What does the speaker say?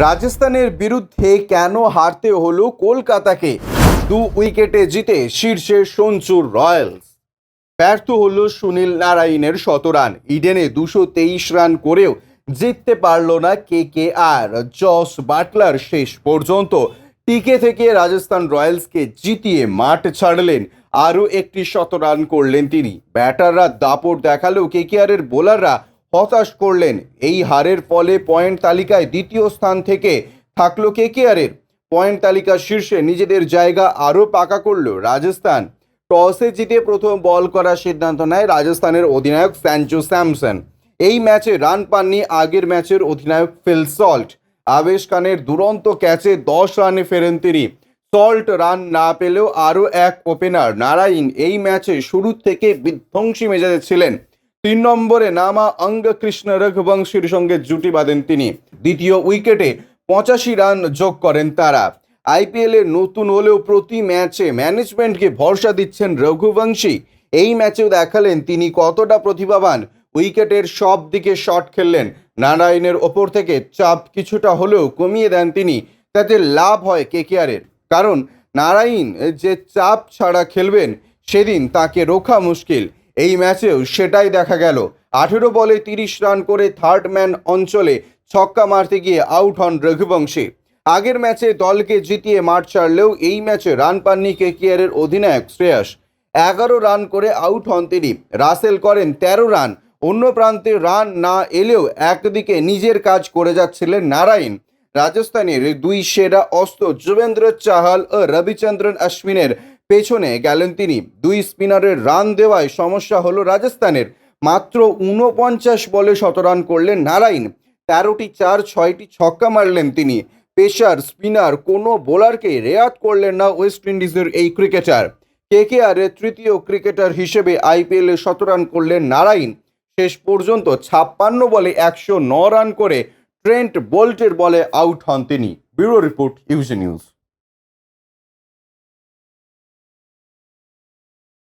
রাজস্থানের বিরুদ্ধে কেন হারতে হলো কলকাতাকে? 2 উইকেটে জিতে শীর্ষে সঞ্চুর রয়্যালস। ব্যর্থ হলো সুনীল নারায়ণের শতরান। ইডেনে 223 রান করেও জিততে পারল না কেকেআর। জস বাটলার শেষ পর্যন্ত টিকে থেকে রাজস্থান রয়্যালসকে জিতিয়ে মাঠ ছাড়লেন। আরও একটি শতরান করলেন তিনি। ব্যাটাররা দাপট দেখালেও কেকেআরের বোলাররা হতাশ করলেন। এই হারের ফলে পয়েন্ট তালিকায় দ্বিতীয় স্থান থেকে থাকলো কেকেআরের। পয়েন্ট তালিকার শীর্ষে নিজেদের জায়গা আরও পাকা করল রাজস্থান। টসে জিতে প্রথম বল করার সিদ্ধান্ত নেয় রাজস্থানের অধিনায়ক স্যাঞ্জু স্যামসন। এই ম্যাচে রান পাননি আগের ম্যাচের অধিনায়ক ফিল সল্ট। আবেশ খানের দুরন্ত ক্যাচে 10 রানে ফেরেন তিনি। সল্ট রান না পেলেও আরও এক ওপেনার নারায়ণ এই ম্যাচে শুরু থেকে বিধ্বংসী মেজাজে ছিলেন। 3 নম্বরে নামা অঙ্গকৃষ্ণ রঘুবংশীর সঙ্গে জুটি বাঁধেন তিনি। দ্বিতীয় উইকেটে 85 রান যোগ করেন তারা। আইপিএলে নতুন হলেও প্রতি ম্যাচে ম্যানেজমেন্টকে ভরসা দিচ্ছেন রঘুবংশী। এই ম্যাচেও দেখালেন তিনি কতটা প্রতিভাবান। উইকেটের সব দিকে শট খেললেন। নারায়ণের ওপর থেকে চাপ কিছুটা হলেও কমিয়ে দেন তিনি। তাতে লাভ হয় কেকেআরের, কারণ নারায়ণ যে চাপ ছাড়া খেলবেন সেদিন তাকে রোখা মুশকিল। এই ম্যাচেও সেটাই দেখা গেল। 18 বলে 30 রান করে থার্ড ম্যান অঞ্চলে ছক্কা মারতে গিয়ে আউট হন রঘুবংশী। আগের ম্যাচে দলকে জিতিয়ে মাঠ ছাড়লেও এই ম্যাচে রান পাননি কেকেআরের অধিনায়ক শ্রেয়াস। 11 রান করে আউট হন তিনি। রাসেল করেন 13 রান। অন্য প্রান্তে রান না এলেও একদিকে নিজের কাজ করে যাচ্ছিলেন নারায়ণ। রাজস্থানের 2 সেরা অস্ত্র যুবেন্দ্র চাহাল ও রবিচন্দ্রন অশ্বিনের পেছনে গেলেন তিনি। 2 স্পিনারের রান দেওয়ায় সমস্যা হলো রাজস্থানের। মাত্র 49 বলে শতরান করলেন নারায়ণ। 13টি চার, 6টি ছক্কা মারলেন তিনি। পেসার, স্পিনার কোনো বোলারকে রেয়াত করলেন না ওয়েস্ট ইন্ডিজের এই ক্রিকেটার। কেকেআরের তৃতীয় ক্রিকেটার হিসেবে আইপিএলে শতরান করলেন নারায়ণ। শেষ পর্যন্ত 56 বলে 109 রান করে ট্রেন্ট বোল্টের বলে আউট হন তিনি। Bureau report, UG news.